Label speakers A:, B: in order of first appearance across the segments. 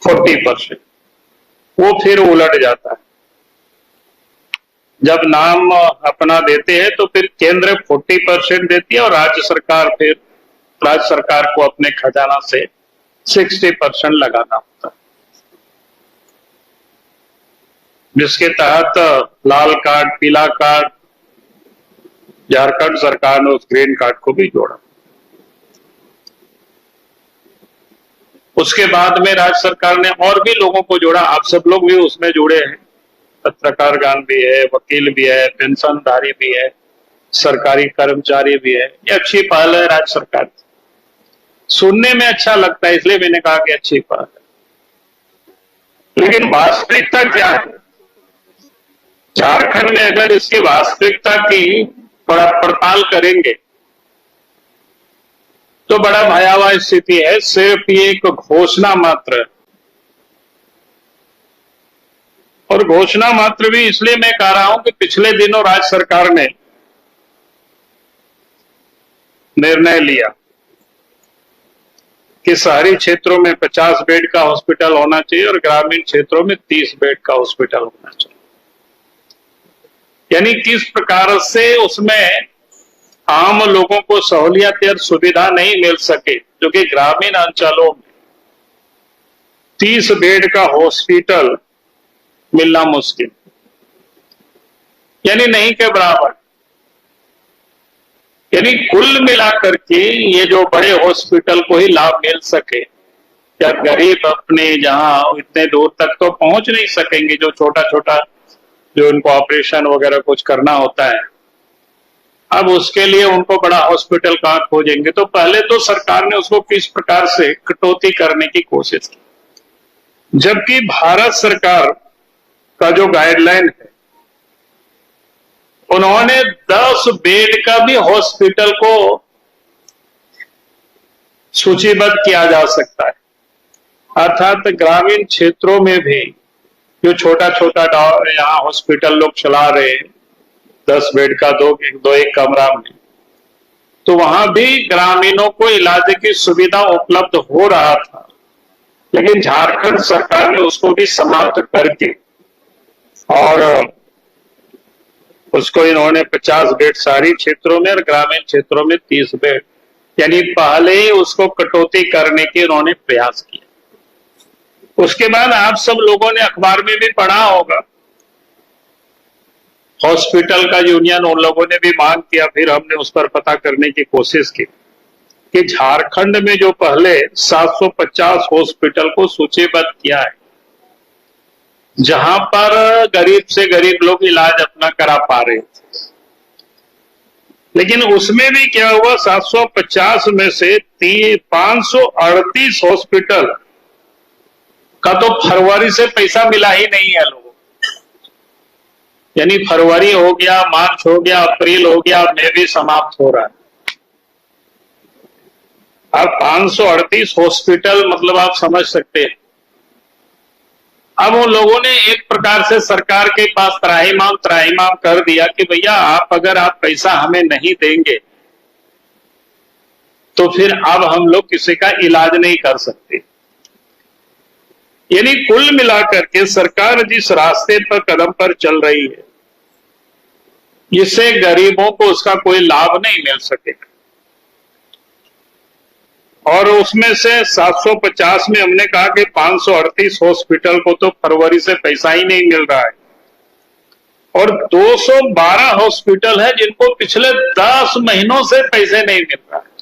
A: 40%। वो फिर उलट जाता है। जब नाम अपना देते हैं तो फिर केंद्र 40% देती है और राज्य सरकार को अपने खजाना से 60% लगाना होता है, जिसके तहत लाल कार्ड, पीला कार्ड, झारखंड सरकार ने उस ग्रीन कार्ड को भी जोड़ा। उसके बाद में राज्य सरकार ने और भी लोगों को जोड़ा। आप सब लोग भी उसमें जुड़े हैं, पत्रकारगण भी है, वकील भी है, पेंशनधारी भी है, सरकारी कर्मचारी भी है। ये अच्छी पहल है राज्य सरकार की। सुनने में अच्छा लगता है, इसलिए मैंने कहा कि अच्छी पहल है, लेकिन वास्तविकता क्या है? झारखंड में अगर इसकी वास्तविकता की थोड़ा पड़ताल करेंगे तो बड़ा भयावह स्थिति है। सिर्फ ये एक घोषणा मात्र है, और घोषणा मात्र भी इसलिए मैं कह रहा हूं कि पिछले दिनों राज्य सरकार ने निर्णय लिया कि शहरी क्षेत्रों में 50 बेड का हॉस्पिटल होना चाहिए और ग्रामीण क्षेत्रों में 30 बेड का हॉस्पिटल होना चाहिए। यानी किस प्रकार से उसमें आम लोगों को सहूलियत और सुविधा नहीं मिल सके, जो कि ग्रामीण अंचलों में 30 बेड का हॉस्पिटल मिलना मुश्किल, यानी नहीं के बराबर। यानी कुल मिलाकर के ये जो बड़े हॉस्पिटल को ही लाभ मिल सके, क्या गरीब अपने जहां इतने दूर तक तो पहुंच नहीं सकेंगे, जो छोटा छोटा जो उनको ऑपरेशन वगैरह कुछ करना होता है, अब उसके लिए उनको बड़ा हॉस्पिटल कहां खोजेंगे? तो पहले तो सरकार ने उसको किस प्रकार से कटौती करने की कोशिश की, जबकि भारत सरकार का जो गाइडलाइन है, उन्होंने 10 बेड का भी हॉस्पिटल को सूचीबद्ध किया जा सकता है। अर्थात ग्रामीण क्षेत्रों में भी जो छोटा छोटा यहाँ हॉस्पिटल लोग चला रहे हैं, 10 बेड का दो एक कमरा में, तो वहां भी ग्रामीणों को इलाज की सुविधा उपलब्ध हो रहा था, लेकिन झारखंड सरकार ने उसको भी समाप्त करके और उसको इन्होंने 50 बेड शहरी क्षेत्रों में और ग्रामीण क्षेत्रों में 30 बेड, यानी पहले ही उसको कटौती करने के इन्होंने प्रयास किया। उसके बाद आप सब लोगों ने अखबार में भी पढ़ा होगा, हॉस्पिटल का यूनियन उन लोगों ने भी मांग किया, फिर हमने उस पर पता करने की कोशिश की कि झारखंड में जो पहले 750 हॉस्पिटल को सूचीबद्ध किया है, जहां पर गरीब से गरीब लोग इलाज अपना करा पा रहे थे, लेकिन उसमें भी क्या हुआ, 750 में से 538 हॉस्पिटल का तो फरवरी से पैसा मिला ही नहीं है लोगों को। यानी फरवरी हो गया, मार्च हो गया, अप्रैल हो गया, मई भी समाप्त हो रहा है। अब 538 हॉस्पिटल, मतलब आप समझ सकते हैं। अब उन लोगों ने एक प्रकार से सरकार के पास त्राहिमाम कर दिया कि भैया अगर आप पैसा हमें नहीं देंगे तो फिर अब हम लोग किसी का इलाज नहीं कर सकते। यानी कुल मिलाकर के सरकार जिस रास्ते पर कदम पर चल रही है, इससे गरीबों को उसका कोई लाभ नहीं मिल सकेगा। और उसमें से 750 में हमने कहा कि 538 हॉस्पिटल को तो फरवरी से पैसा ही नहीं मिल रहा है, और 212 हॉस्पिटल है जिनको पिछले 10 महीनों से पैसे नहीं मिल रहा है।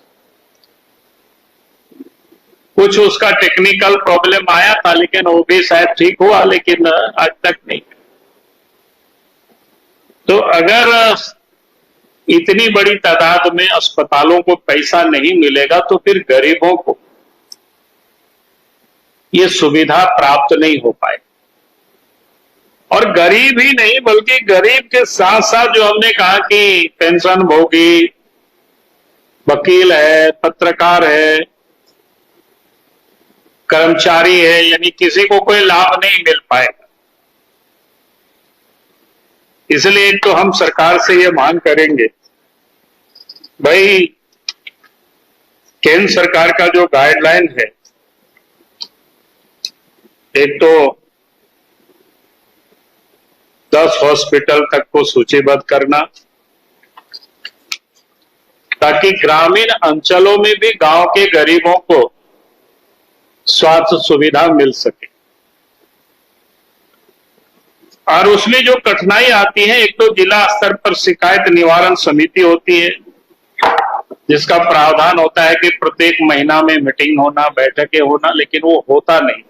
A: कुछ उसका टेक्निकल प्रॉब्लम आया था, लेकिन वो भी शायद ठीक हुआ, लेकिन आज तक नहीं। तो अगर इतनी बड़ी तादाद में अस्पतालों को पैसा नहीं मिलेगा तो फिर गरीबों को ये सुविधा प्राप्त नहीं हो पाए। और गरीब ही नहीं, बल्कि गरीब के साथ साथ जो हमने कहा कि पेंशन भोगी, वकील है, पत्रकार है, कर्मचारी है, यानी किसी को कोई लाभ नहीं मिल पाएगा। इसलिए तो हम सरकार से ये मांग करेंगे, भाई केंद्र सरकार का जो गाइडलाइन है एक तो 10 हॉस्पिटल तक को सूचीबद्ध करना, ताकि ग्रामीण अंचलों में भी गांव के गरीबों को स्वास्थ्य सुविधा मिल सके। और उसमें जो कठिनाई आती है, एक तो जिला स्तर पर शिकायत निवारण समिति होती है, जिसका प्रावधान होता है कि प्रत्येक महीना में मीटिंग होना, बैठकें होना, लेकिन वो होता नहीं।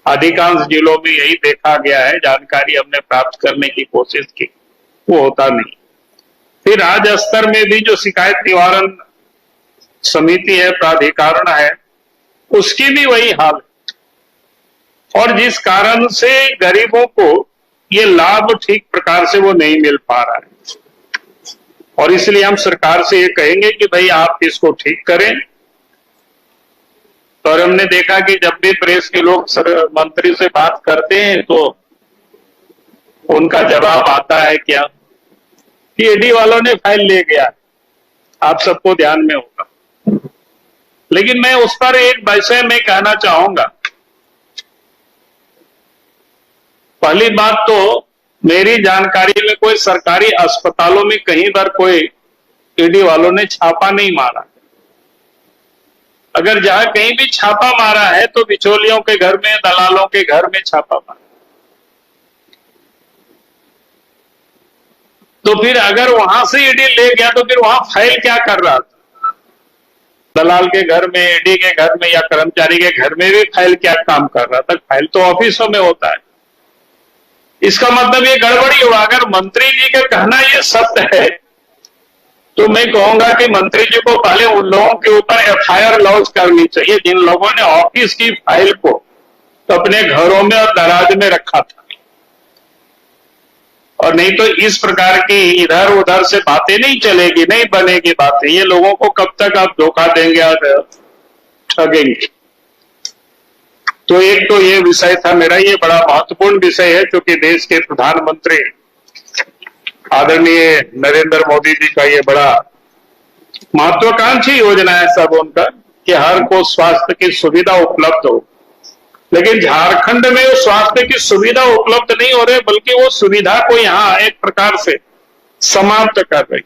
A: अधिकांश जिलों में यही देखा गया है, जानकारी हमने प्राप्त करने की कोशिश की, वो होता नहीं। फिर राज्य स्तर में भी जो शिकायत निवारण समिति है, प्राधिकरण है, उसकी भी वही हाल है। और जिस कारण से गरीबों को ये लाभ ठीक प्रकार से वो नहीं मिल पा रहा है, और इसलिए हम सरकार से ये कहेंगे कि भाई आप इसको ठीक करें। और हमने देखा कि जब भी प्रेस के लोग मंत्री से बात करते हैं तो उनका जवाब आता है क्या कि ईडी वालों ने फाइल ले गया, आप सबको ध्यान में होगा। लेकिन मैं उस पर एक विषय में कहना चाहूंगा। पहली बात तो मेरी जानकारी में कोई सरकारी अस्पतालों में कहीं पर कोई ईडी वालों ने छापा नहीं मारा। अगर जहां कहीं भी छापा मारा है तो बिचौलियों के घर में, दलालों के घर में छापा मारा। तो फिर अगर वहां से ईडी ले गया तो फिर वहां फाइल क्या कर रहा था? दलाल के घर में, ईडी के घर में या कर्मचारी के घर में भी फाइल क्या काम कर रहा था? फाइल तो ऑफिसों में होता है। इसका मतलब ये गड़बड़ी हुआ। अगर मंत्री जी का कहना ये सत्य है तो मैं कहूंगा कि मंत्री जी को पहले उन लोगों के ऊपर एफआईआर लॉन्च करनी चाहिए जिन लोगों ने ऑफिस की फाइल को अपने घरों में और दराज में रखा था। और नहीं तो इस प्रकार की इधर उधर से बातें नहीं चलेगी, नहीं बनेगी बातें। ये लोगों को कब तक आप धोखा देंगे और ठगेंगे। तो एक तो ये विषय था मेरा, ये बड़ा महत्वपूर्ण विषय है क्योंकि देश के प्रधानमंत्री आदरणीय नरेंद्र मोदी जी का ये बड़ा महत्वाकांक्षी योजना है सब उनका कि हर को स्वास्थ्य की सुविधा उपलब्ध हो। लेकिन झारखंड में वो स्वास्थ्य की सुविधा उपलब्ध नहीं हो रही, बल्कि वो सुविधा को यहाँ एक प्रकार से समाप्त कर रही।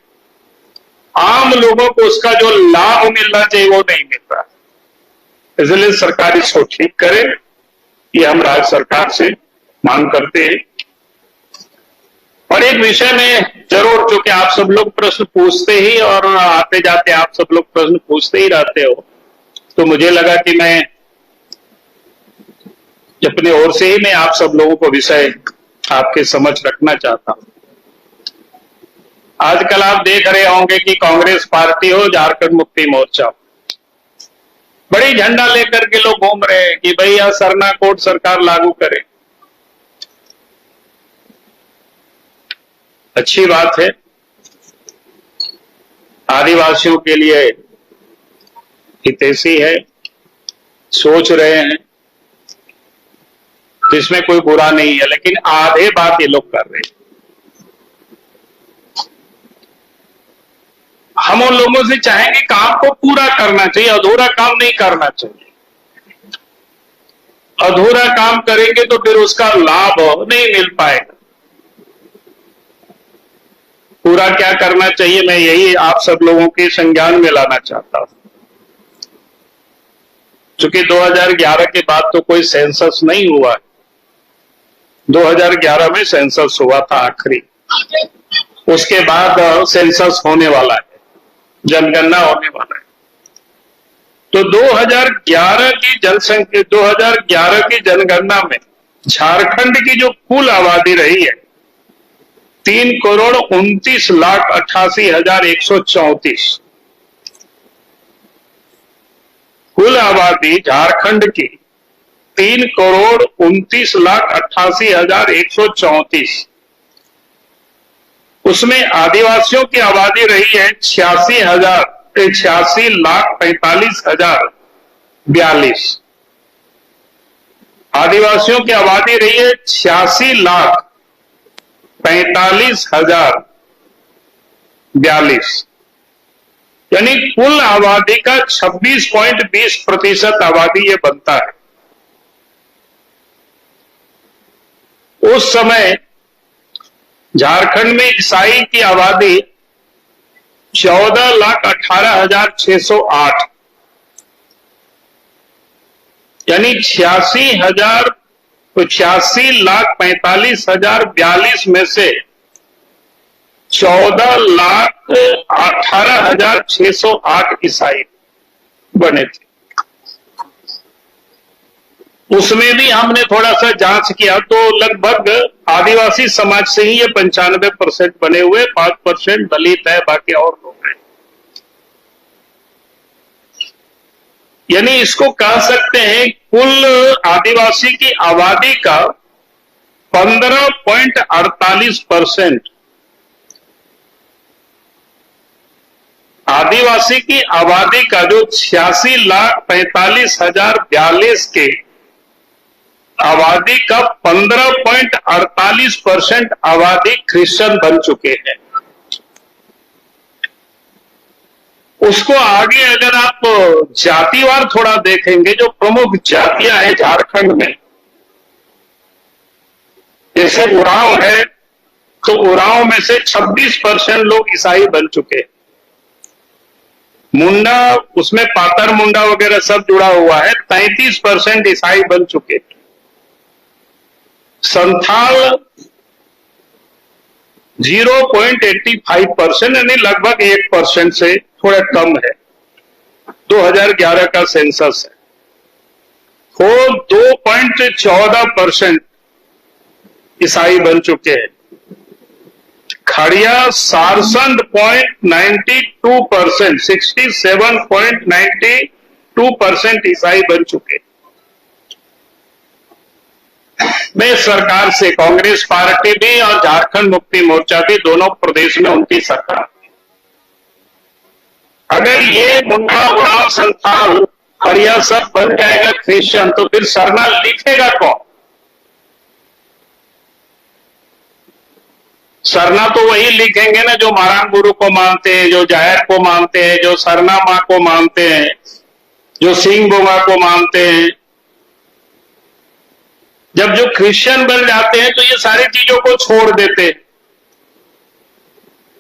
A: आम लोगों को उसका जो लाभ मिलना चाहिए वो नहीं मिल रहा। इसलिए सरकार इसको ठीक करे, ये हम राज्य सरकार से मांग करते हैं। और एक विषय में जरूर, चूंकि आप सब लोग प्रश्न पूछते ही और आते जाते आप सब लोग प्रश्न पूछते ही रहते हो, तो मुझे लगा कि मैं अपनी ओर से ही मैं आप सब लोगों को विषय आपके समझ रखना चाहता हूं। आजकल आप देख रहे होंगे कि कांग्रेस पार्टी हो, झारखंड मुक्ति मोर्चा, बड़ी झंडा लेकर के लोग घूम रहे हैं कि भैया सरना कोड सरकार लागू करे। अच्छी बात है, आदिवासियों के लिए हितैषी है, सोच रहे हैं, जिसमें कोई बुरा नहीं है। लेकिन आधे बात ये लोग कर रहे हैं। हम उन लोगों से चाहेंगे काम को पूरा करना चाहिए, अधूरा काम नहीं करना चाहिए। अधूरा काम करेंगे तो फिर उसका लाभ नहीं मिल पाएगा। पूरा क्या करना चाहिए, मैं यही आप सब लोगों के संज्ञान में लाना चाहता हूं। चूंकि 2011 के बाद तो कोई सेंसस नहीं हुआ है। 2011 में सेंसस हुआ था आखिरी, उसके बाद सेंसस होने वाला है, जनगणना होने वाला है। तो 2011 की जनसंख्या, 2011 की जनगणना में झारखंड की जो कुल आबादी रही है 3,29,88,134। कुल आबादी झारखंड की 3,29,88,134। उसमें आदिवासियों की आबादी रही है 86,45,042। आदिवासियों की आबादी रही है 86,45,042। यानी कुल आबादी का 26.20% आबादी ये बनता है। उस समय झारखंड में ईसाई की आबादी 14,18,608 यानी 86,45,42 में से 14,18,608 ईसाई बने थे। उसमें भी हमने थोड़ा सा जांच किया तो लगभग आदिवासी समाज से ही ये 95% बने हुए, 5% दलित है, बाकी और लोग हैं। यानी इसको कह सकते हैं कुल आदिवासी की आबादी का 15.48%, आदिवासी की आबादी का जो 86,45,042 के आबादी का 15.48% आबादी क्रिश्चियन बन चुके हैं। उसको आगे अगर आप जातिवार थोड़ा देखेंगे, जो प्रमुख जातियां हैं झारखंड में, जैसे उरांव है, तो उरांव में से 26% लोग ईसाई बन चुके हैं। मुंडा, उसमें पातर मुंडा वगैरह सब जुड़ा हुआ है, 33% ईसाई बन चुके हैं। संथाल 0.85% यानी लगभग 1% से थोड़ा कम है, 2011 का सेंसस है। वो 2.14% ईसाई बन चुके हैं। खड़िया सारसंद 0.92%, 67.92% ईसाई बन चुके। मैं सरकार से, कांग्रेस पार्टी भी और झारखंड मुक्ति मोर्चा भी, दोनों प्रदेश में उनकी सरकार, अगर ये मुंडा उरांव संथाल खड़िया सब बन जाएगा क्रिश्चियन, तो फिर सरना लिखेगा कौन? सरना तो वही लिखेंगे ना जो महाराण गुरु को मानते हैं, जो जायर को मानते हैं, जो सरना मां को मानते हैं, जो सिंह बोगा को मानते हैं। जब जो क्रिश्चियन बन जाते हैं तो ये सारी चीजों को छोड़ देते हैं।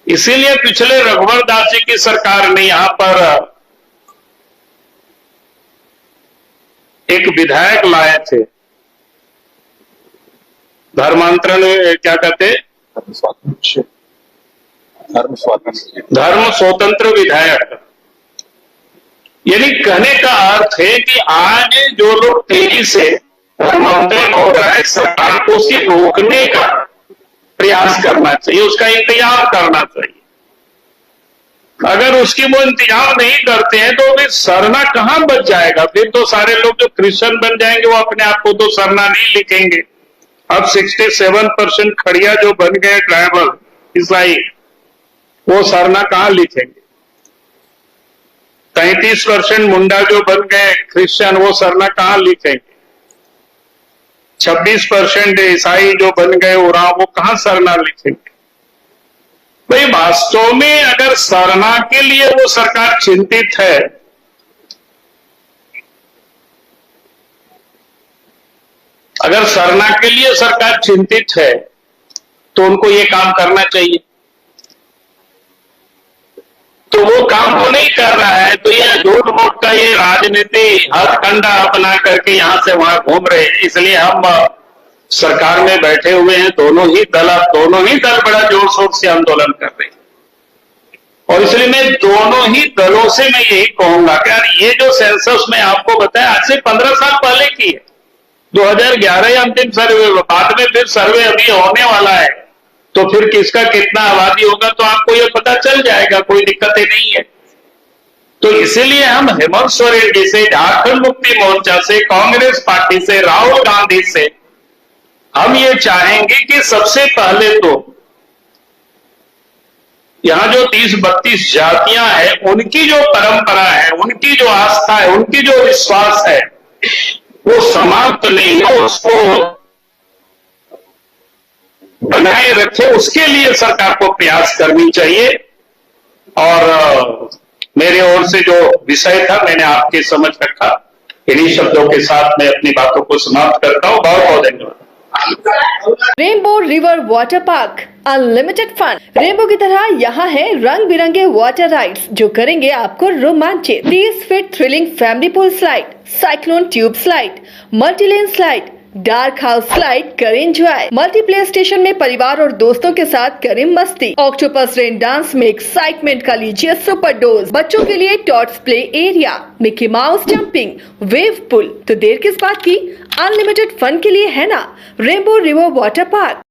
A: इसीलिए पिछले रघुवर दास जी की सरकार ने यहां पर एक विधायक लाए थे, धर्मांतरण, क्या कहते, धर्म स्वतंत्र विधायक। यानी कहने का अर्थ है कि आज जो लोग तेजी से धर्मांतरण हो रहा है, सरकार को उसे रोकने का प्रयास करना चाहिए, उसका इंतजाम करना चाहिए। अगर उसकी वो इंतजाम नहीं करते हैं तो फिर सरना कहां बच जाएगा? फिर तो सारे लोग जो क्रिश्चियन बन जाएंगे वो अपने आप को तो सरना नहीं लिखेंगे। अब 67% खड़िया जो बन गए ट्राइबल ईसाई, वो सरना कहां लिखेंगे? 33% मुंडा जो बन गए क्रिश्चियन, वो सरना कहां लिखेंगे? 26% ईसाई जो बन गए उरांव, वो कहां सरना लिखेंगे? भाई वास्तव में अगर सरना के लिए वो सरकार चिंतित है, अगर सरना के लिए सरकार चिंतित है तो उनको ये काम करना चाहिए। तो वो काम वो नहीं कर रहा है, तो ये झूठ मूठ का ये राजनीति हथकंडा अपना करके यहां से वहां घूम रहे हैं। इसलिए हम सरकार में बैठे हुए हैं, दोनों ही दल बड़ा जोर शोर से आंदोलन कर रहे हैं। और इसलिए मैं दोनों ही दलों से मैं यही कहूंगा कि यार ये जो सेंसस में आपको बताया, आज से 15 साल पहले की है, 2011 या अंतिम सर्वे, बाद में फिर सर्वे अभी होने वाला है, तो फिर किसका कितना आबादी होगा तो आपको ये पता चल जाएगा, कोई दिक्कतें नहीं है। तो इसीलिए हम हेमंत सोरेन जी से, झारखंड मुक्ति मोर्चा से, कांग्रेस पार्टी से, राहुल गांधी से हम ये चाहेंगे कि सबसे पहले तो यहां जो 30-32 जातियां हैं, उनकी जो परंपरा है, उनकी जो आस्था है, उनकी जो विश्वास है, वो समाप्त नहीं हो, उसको बनाए रखे, उसके लिए सरकार को प्रयास करनी चाहिए। और मेरे ओर से जो विषय था मैंने आपके समझ रखा। इन्हीं शब्दों के साथ मैं अपनी बातों को समाप्त करता हूं। बहुत बहुत धन्यवाद।
B: Rainbow River Water Park unlimited fun. Rainbow की तरह यहाँ है रंग बिरंगे वाटर राइड्स जो करेंगे आपको रोमांचित। 30 feet thrilling family pool slide, cyclone tube slide, multilane slide, dark house slide करें एंजॉय। मल्टीप्लेयर स्टेशन में परिवार और दोस्तों के साथ करें मस्ती। ऑक्टोपस रेन डांस में एक्साइटमेंट का लीजिए सुपर डोज। बच्चों के लिए tots play area, Mickey Mouse jumping, wave pool. तो देर किस बात की, अनलिमिटेड फन के लिए है ना रेनबो रिवर वाटर पार्क।